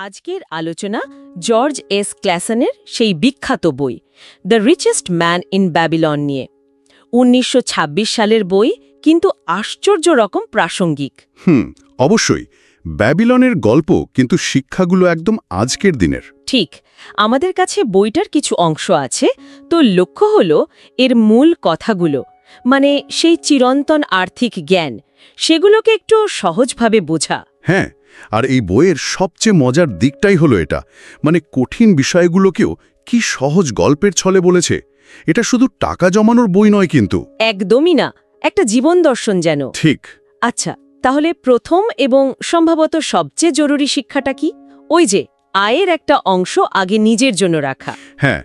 আজকের আলোচনা George S ক্ল্যাসনের সেই বিখ্যাত বই the richest man in Babylon নিয়ে। ১৯২৬ সালের বই, কিন্তু আশ্চর্য রকম প্রাসঙ্গিক। অবশ্যই। ব্যাবিলনের গল্প, কিন্তু শিক্ষাগুলো একদম আজকের দিনের। ঠিক। আমাদের কাছে বইটার কিছু অংশ আছে, তো লক্ষ্য হলো এর মূল কথাগুলো, মানে সেই চিরন্তন আর্থিক জ্ঞান, সেগুলোকে একটু সহজভাবে বোঝা। হ্যাঁ, আর এই বইয়ের সবচেয়ে মজার দিকটাই হলো এটা, মানে কঠিন বিষয়গুলোকেও কি সহজ গল্পের ছলে বলেছে। এটা শুধু টাকা জমানোর বই নয় কিন্তু। একদমই না, একটা জীবন দর্শন যেন। ঠিক। আচ্ছা, তাহলে প্রথম এবং সম্ভবত সবচেয়ে জরুরি শিক্ষাটা কি? ওই যে আয়ের একটা অংশ আগে নিজের জন্য রাখা। হ্যাঁ,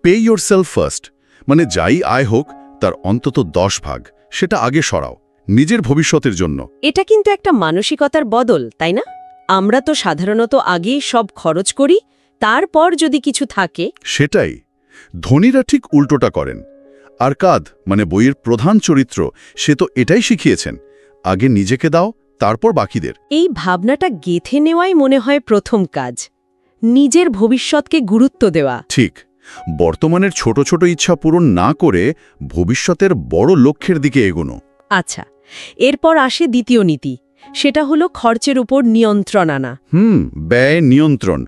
পে ইয়োরসেলফ ফার্স্ট, মানে যাই আয় হোক তার অন্তত 10 ভাগ সেটা আগে সরাও নিজের ভবিষ্যতের জন্য। এটা কিন্তু একটা মানসিকতার বদল, তাই না? আমরা তো সাধারণত আগেই সব খরচ করি, তারপর যদি কিছু থাকে। সেটাই, ধনীরা ঠিক উল্টোটা করেন। আর কাদ, মানে বইয়ের প্রধান চরিত্র, সে তো এটাই শিখিয়েছেন, আগে নিজেকে দাও, তারপর বাকিদের। এই ভাবনাটা গেঁথে নেওয়াই মনে হয় প্রথম কাজ, নিজের ভবিষ্যৎকে গুরুত্ব দেওয়া। ঠিক। বর্তমানের ছোট ছোট ইচ্ছা পূরণ না করে ভবিষ্যতের বড় লক্ষ্যের দিকে এগোনো। আচ্ছা, এরপর আসে দ্বিতীয় নীতি, সেটা হলো খরচের উপর নিয়ন্ত্রণ আনা। ব্যয় নিয়ন্ত্রণ।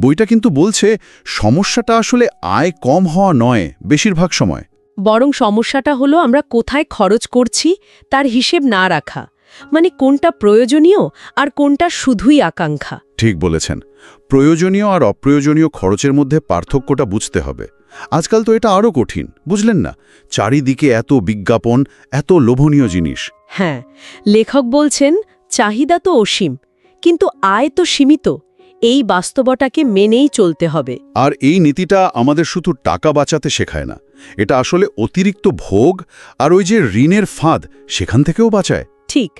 বইটা কিন্তু বলছে সমস্যাটা আসলে আয় কম হওয়া নয় বেশিরভাগ সময়, বরং সমস্যাটা হলো আমরা কোথায় খরচ করছি তার হিসেব না রাখা, মানে কোনটা প্রয়োজনীয় আর কোনটা শুধুই আকাঙ্ক্ষা। ঠিক বলেছেন। প্রয়োজনীয় আর অপ্রয়োজনীয় খরচের মধ্যে পার্থক্যটা বুঝতে হবে। আজকাল তো এটা আরও কঠিন, বুঝলেন না? চারিদিকে এত বিজ্ঞাপন, এত লোভনীয় জিনিস। হ্যাঁ, লেখক বলছেন চাহিদা তো অসীম, কিন্তু আয় তো সীমিত। এই বাস্তবতাকে মেনেই চলতে হবে। আর এই নীতিটা আমাদের শুধু টাকা বাঁচাতে শেখায় না, এটা আসলে অতিরিক্ত ভোগ আর ওই যে ঋণের ফাঁদ, সেখান থেকেও বাঁচায়। ঠিক।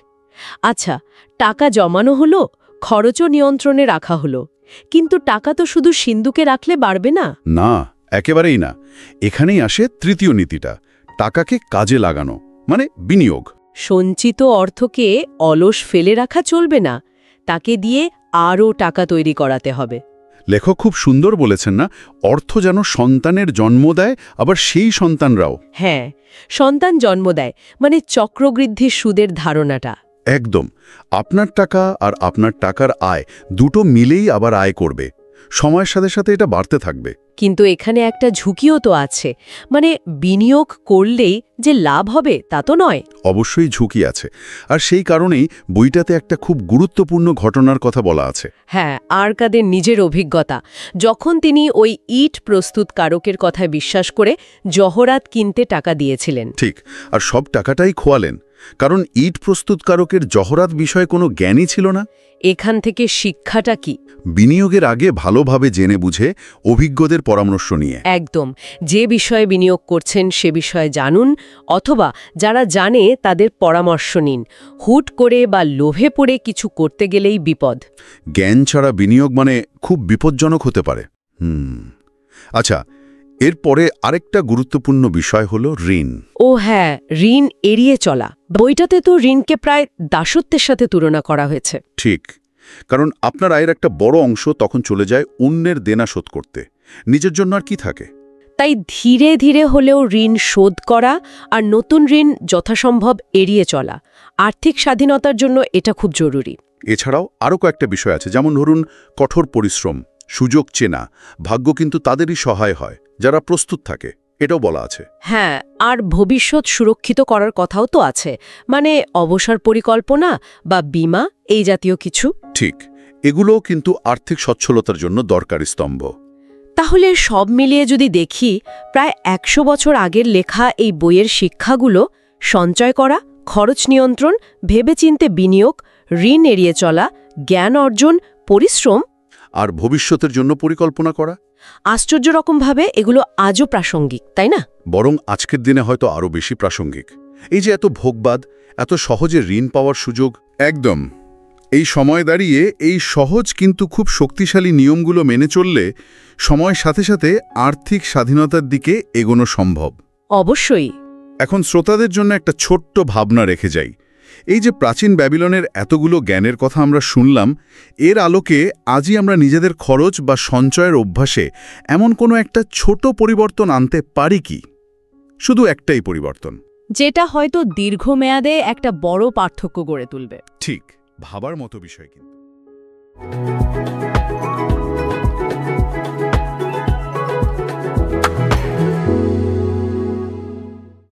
আচ্ছা, টাকা জমানো হলো, খরচও নিয়ন্ত্রণে রাখা হলো, কিন্তু টাকা তো শুধু সিন্ধুকে রাখলে বাড়বে না। না, একেবারেই না। এখানেই আসে তৃতীয় নীতিটা, টাকাকে কাজে লাগানো, মানে বিনিয়োগ। সঞ্চিত অর্থকে অলস ফেলে রাখা চলবে না, তাকে দিয়ে আরও টাকা তৈরি করাতে হবে। লেখক খুব সুন্দর বলেছেন না, অর্থ যেন সন্তানের জন্ম দেয়, আবার সেই সন্তানরাও। হ্যাঁ, সন্তান জন্ম দেয়, মানে চক্রবৃদ্ধি সুদের ধারণাটা। একদম। আপনার টাকা আর আপনার টাকার আয় দুটো মিলেই আবার আয় করবে, সময়ের সাথে সাথে এটা বাড়তে থাকবে। কিন্তু এখানে একটা ঝুঁকিও তো আছে, মানে বিনিয়োগ করলেই যে লাভ হবে তা তো নয়। অবশ্যই ঝুঁকি আছে, আর সেই কারণেই বইটাতে একটা খুব গুরুত্বপূর্ণ ঘটনার কথা বলা আছে। হ্যাঁ, আরকাদের নিজের অভিজ্ঞতা, যখন তিনি ওই ইট প্রস্তুতকারকের কথায় বিশ্বাস করে জহরাত কিনতে টাকা দিয়েছিলেন। ঠিক, আর সব টাকাটাই খোয়ালেন, কারণ ইট প্রস্তুতকারকের জহরাত বিষয়ে কোনো জ্ঞানই ছিল না। এখান থেকে শিক্ষাটা কি? বিনিয়োগের আগে ভালোভাবে জেনে বুঝে অভিজ্ঞদের পরামর্শ নিয়ে। একদম। যে বিষয়ে বিনিয়োগ করছেন সে বিষয়ে জানুন, অথবা যারা জানে তাদের পরামর্শ নিন। হুট করে বা লোভে পড়ে কিছু করতে গেলেই বিপদ। জ্ঞান ছাড়া বিনিয়োগ মানে খুব বিপজ্জনক হতে পারে। আচ্ছা, এরপরে আরেকটা গুরুত্বপূর্ণ বিষয় হলো ঋণ। ও হ্যাঁ, ঋণ এড়িয়ে চলা। বইটাতে তো ঋণকে প্রায় দাসত্বের সাথে তুলনা করা হয়েছে। ঠিক, কারণ আপনার আয়ের একটা বড় অংশ তখন চলে যায় অন্যের দেনা শোধ করতে, নিজের জন্য আর কি থাকে। তাই ধীরে ধীরে হলেও ঋণ শোধ করা আর নতুন ঋণ যথাসম্ভব এড়িয়ে চলা, আর্থিক স্বাধীনতার জন্য এটা খুব জরুরি। এছাড়াও আরও কয়েকটা বিষয় আছে, যেমন ধরুন কঠোর পরিশ্রম, সুযোগ চেনা, ভাগ্য কিন্তু তাদেরই সহায় হয় যারা প্রস্তুত থাকে, এটাও বলা আছে। হ্যাঁ, আর ভবিষ্যৎ সুরক্ষিত করার কথাও তো আছে, মানে অবসর পরিকল্পনা বা বীমা, এই জাতীয় কিছু। ঠিক, এগুলোও কিন্তু আর্থিক সচ্ছলতার জন্য দরকারি স্তম্ভ। তাহলে সব মিলিয়ে যদি দেখি, প্রায় ১০০ বছর আগের লেখা এই বইয়ের শিক্ষাগুলো, সঞ্চয় করা, খরচ নিয়ন্ত্রণ, ভেবেচিন্তে বিনিয়োগ, ঋণ এড়িয়ে চলা, জ্ঞান অর্জন, পরিশ্রম আর ভবিষ্যতের জন্য পরিকল্পনা করা, আশ্চর্য রকমভাবে এগুলো আজও প্রাসঙ্গিক, তাই না? বরং আজকের দিনে হয়তো আরও বেশি প্রাসঙ্গিক। এই যে এত ভোগবাদ, এত সহজে ঋণ পাওয়ার সুযোগ, একদম এই সময় দাঁড়িয়ে এই সহজ কিন্তু খুব শক্তিশালী নিয়মগুলো মেনে চললে সময়ের সাথে সাথে আর্থিক স্বাধীনতার দিকে এগোনো সম্ভব। অবশ্যই। এখন শ্রোতাদের জন্য একটা ছোট্ট ভাবনা রেখে যাই। এই যে প্রাচীন ব্যাবিলনের এতগুলো জ্ঞানের কথা আমরা শুনলাম, এর আলোকে আজই আমরা নিজেদের খরচ বা সঞ্চয়ের অভ্যাসে এমন কোনো একটা ছোট পরিবর্তন আনতে পারি কি? শুধু একটাই পরিবর্তন, যেটা হয়তো দীর্ঘমেয়াদে একটা বড় পার্থক্য গড়ে তুলবে। ঠিক, ভাবার মতো বিষয় কিন্তু।